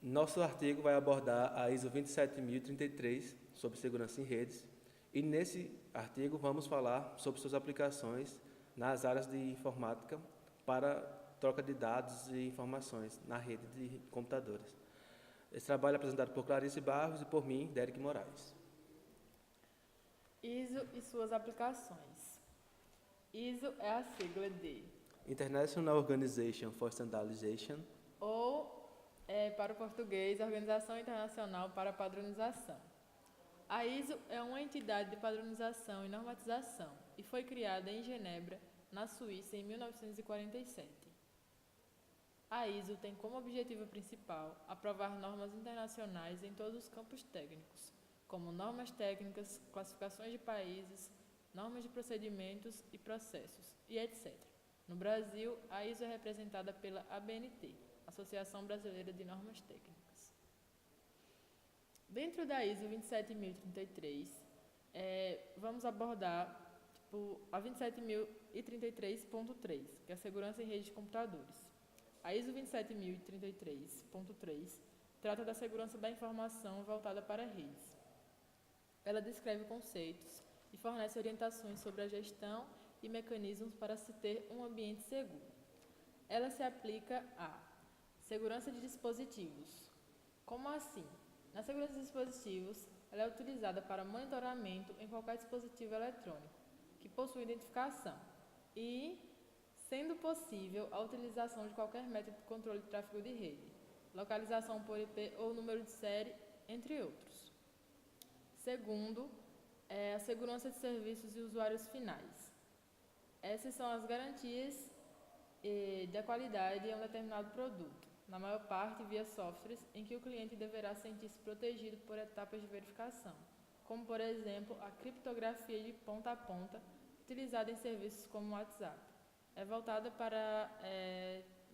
Nosso artigo vai abordar a ISO 27033 sobre segurança em redes e nesse artigo vamos falar sobre suas aplicações nas áreas de informática para troca de dados e informações na rede de computadores. Esse trabalho é apresentado por Clarice Barros e por mim, Derek Moraes. ISO e suas aplicações. ISO é a sigla de International Organization for Standardization, ou, para o português, Organização Internacional para a Padronização. A ISO é uma entidade de padronização e normatização e foi criada em Genebra, na Suíça, em 1947. A ISO tem como objetivo principal aprovar normas internacionais em todos os campos técnicos, como normas técnicas, classificações de países, normas de procedimentos e processos, e etc. No Brasil, a ISO é representada pela ABNT, Associação Brasileira de Normas Técnicas. Dentro da ISO 27033, vamos abordar a 27033.3, que é a segurança em rede de computadores. A ISO 27033.3 trata da segurança da informação voltada para redes. Ela descreve conceitos e fornece orientações sobre a gestão e mecanismos para se ter um ambiente seguro. Ela se aplica à segurança de dispositivos. Como assim? Na segurança de dispositivos, ela é utilizada para monitoramento em qualquer dispositivo eletrônico que possui identificação e, sendo possível, a utilização de qualquer método de controle de tráfego de rede, localização por IP ou número de série, entre outros. Segundo, a segurança de serviços e usuários finais. Essas são as garantias da qualidade em um determinado produto, na maior parte via softwares em que o cliente deverá sentir-se protegido por etapas de verificação, como, por exemplo, a criptografia de ponta a ponta, utilizada em serviços como o WhatsApp. É voltada para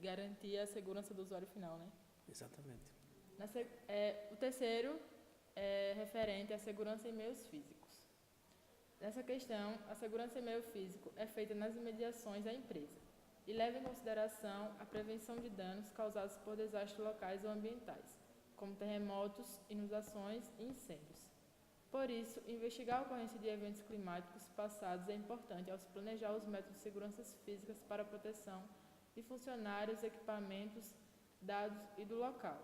garantir a segurança do usuário final, né? Exatamente. O terceiro é referente à segurança em meios físicos. Nessa questão, a segurança em meio físico é feita nas imediações da empresa e leva em consideração a prevenção de danos causados por desastres locais ou ambientais, como terremotos, inundações e incêndios. Por isso, investigar a ocorrência de eventos climáticos passados é importante ao se planejar os métodos de segurança físicas para a proteção de funcionários, equipamentos, dados e do local.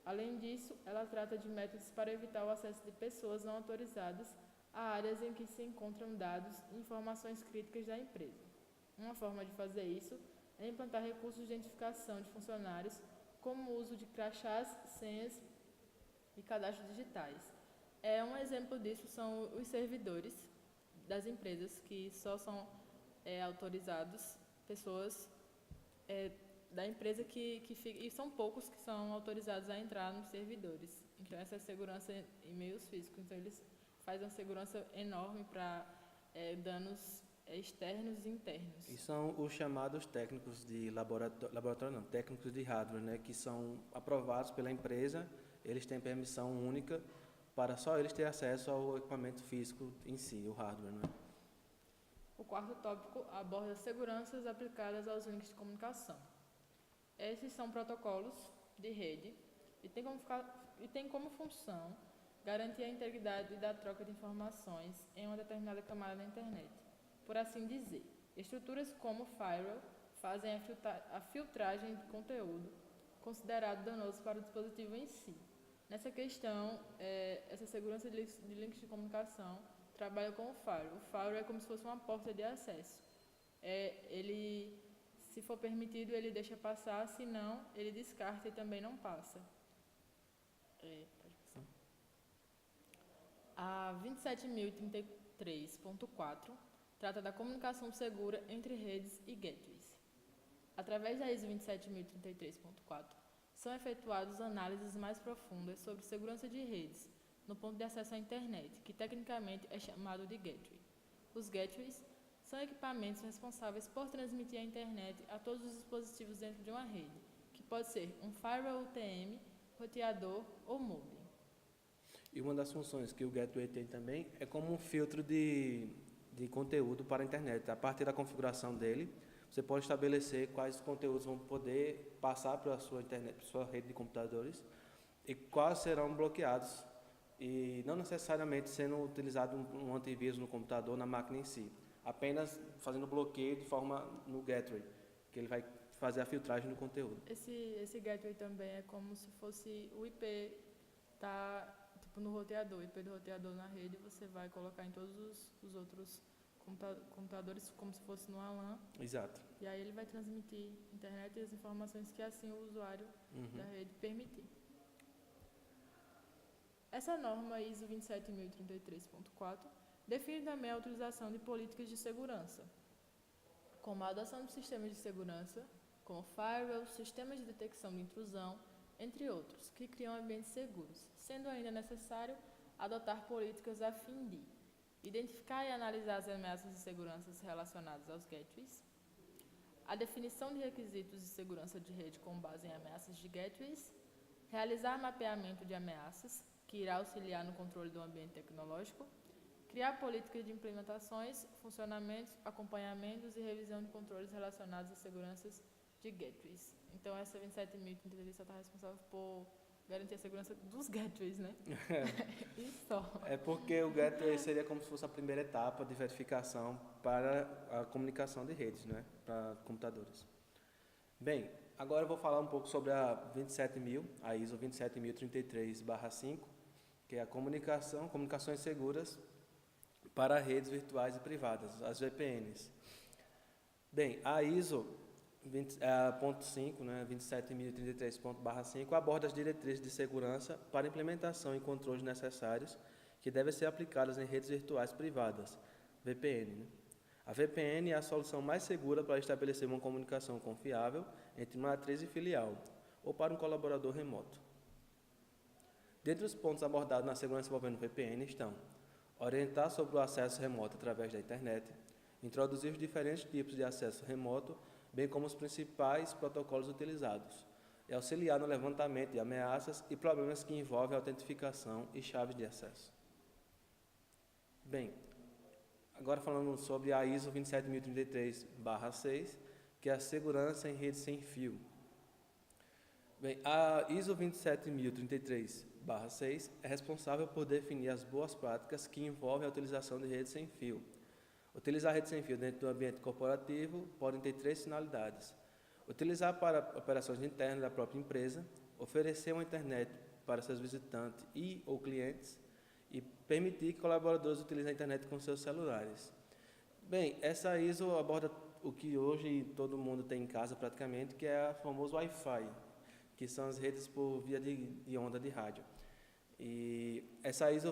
Além disso, ela trata de métodos para evitar o acesso de pessoas não autorizadas a áreas em que se encontram dados e informações críticas da empresa. Uma forma de fazer isso é implantar recursos de identificação de funcionários, como o uso de crachás, senhas e cadastros digitais. Um exemplo disso são os servidores das empresas, que só são autorizados pessoas da empresa e são poucos que são autorizados a entrar nos servidores. Então, essa é a segurança em meios físicos. Então, eles fazem uma segurança enorme para danos externos e internos. E são os chamados técnicos de laboratório não, técnicos de hardware, né, que são aprovados pela empresa, eles têm permissão única para só eles terem acesso ao equipamento físico em si, o hardware, né? O quarto tópico aborda seguranças aplicadas aos links de comunicação. Esses são protocolos de rede e tem como função garantir a integridade da troca de informações em uma determinada camada da internet. Por assim dizer, estruturas como firewall fazem a filtragem de conteúdo considerado danoso para o dispositivo em si. Nessa questão, essa segurança de links de comunicação trabalha com o firewall. O firewall é como se fosse uma porta de acesso. Ele, se for permitido, ele deixa passar, se não, ele descarta e também não passa. A 27033.4 trata da comunicação segura entre redes e gateways. Através da ISO 27033.4, são efetuadas análises mais profundas sobre segurança de redes, no ponto de acesso à internet, que tecnicamente é chamado de gateway. Os gateways são equipamentos responsáveis por transmitir a internet a todos os dispositivos dentro de uma rede, que pode ser um firewall UTM, roteador ou modem. E uma das funções que o gateway tem também é como um filtro de conteúdo para a internet. A partir da configuração dele, você pode estabelecer quais conteúdos vão poder passar para a sua internet, para a sua rede de computadores, e quais serão bloqueados, e não necessariamente sendo utilizado um antivírus no computador, na máquina em si, apenas fazendo bloqueio de forma no gateway, que ele vai fazer a filtragem do conteúdo. Esse gateway também é como se fosse o IP tá tipo no roteador, o IP do roteador na rede, você vai colocar em todos os outros computadores como se fosse no LAN. Exato. E aí ele vai transmitir internet e as informações que assim o usuário da rede permitir. Essa norma ISO 27033.4 define também a utilização de políticas de segurança, como a adoção de sistemas de segurança, como firewall, sistemas de detecção de intrusão, entre outros, que criam ambientes seguros, sendo ainda necessário adotar políticas a fim de identificar e analisar as ameaças de segurança relacionadas aos gateways, a definição de requisitos de segurança de rede com base em ameaças de gateways, realizar mapeamento de ameaças, que irá auxiliar no controle do ambiente tecnológico, criar políticas de implementações, funcionamentos, acompanhamentos e revisão de controles relacionados às seguranças de gateways. Então, essa 27.033 só está responsável por garantir a segurança dos gateways, né? E só. É porque o gateway seria como se fosse a primeira etapa de verificação para a comunicação de redes, né? Para computadores. Bem, agora eu vou falar um pouco sobre a 27.000, a ISO 27033/5, que é a comunicações seguras para redes virtuais e privadas, as VPNs. Bem, a ISO 5, né, 27033.5, aborda as diretrizes de segurança para implementação e controles necessários que devem ser aplicadas em redes virtuais privadas, VPN. Né? A VPN é a solução mais segura para estabelecer uma comunicação confiável entre matriz e filial, ou para um colaborador remoto. Dentre os pontos abordados na segurança envolvendo VPN estão: orientar sobre o acesso remoto através da internet, introduzir os diferentes tipos de acesso remoto, bem como os principais protocolos utilizados, e auxiliar no levantamento de ameaças e problemas que envolvem autentificação e chaves de acesso. Bem, agora falando sobre a ISO 27033/6, que é a segurança em rede sem fio. Bem, a ISO 27033/6 é responsável por definir as boas práticas que envolvem a utilização de rede sem fio. Utilizar a rede sem fio dentro do ambiente corporativo podem ter 3 finalidades: utilizar para operações internas da própria empresa, oferecer uma internet para seus visitantes e ou clientes e permitir que colaboradores utilizem a internet com seus celulares. Bem, essa ISO aborda o que hoje todo mundo tem em casa praticamente, que é o famoso Wi-Fi, que são as redes por via de onda de rádio. E essa ISO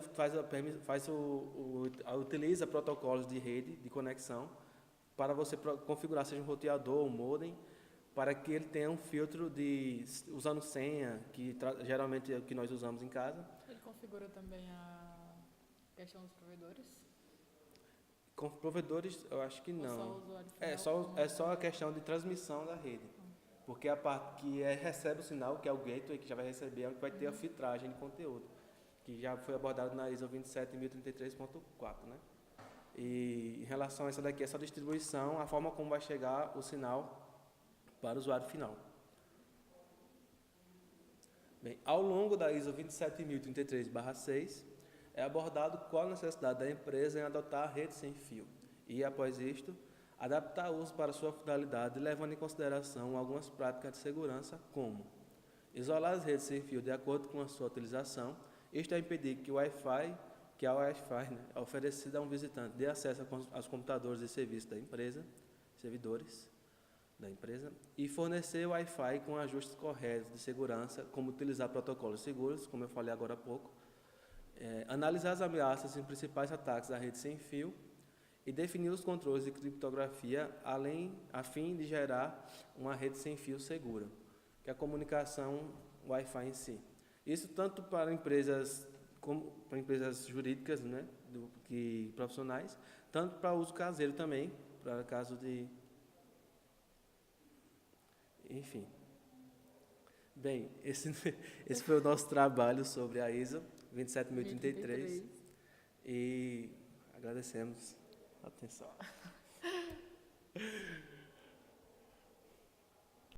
utiliza protocolos de rede de conexão para você configurar, seja um roteador ou um modem, para que ele tenha um filtro usando senha, que geralmente é o que nós usamos em casa. Ele configura também a questão dos provedores? Com provedores, eu acho que não. Ou só o usuário final? É só a questão de transmissão da rede. Porque a parte que recebe o sinal, que é o gateway, que já vai receber, é o que vai ter a filtragem de conteúdo, que já foi abordado na ISO 27033.4, né? E em relação a essa daqui, essa distribuição, a forma como vai chegar o sinal para o usuário final. Bem, ao longo da ISO 27033/6, é abordado qual a necessidade da empresa em adotar a rede sem fio e, após isto, adaptar o uso para sua finalidade, levando em consideração algumas práticas de segurança, como isolar as redes sem fio de acordo com a sua utilização. Isto é impedir que a Wi-Fi, né, oferecida a um visitante, dê acesso aos computadores e serviços da empresa, servidores da empresa, e fornecer o Wi-Fi com ajustes corretos de segurança, como utilizar protocolos seguros, como eu falei agora há pouco, analisar as ameaças e principais ataques à rede sem fio, e definir os controles de criptografia a fim de gerar uma rede sem fio segura, que é a comunicação Wi-Fi em si. Isso tanto para empresas como para empresas jurídicas, né, profissionais, tanto para uso caseiro também, para caso de... Enfim. Bem, esse foi o nosso trabalho sobre a ISO 27033 e agradecemos a atenção.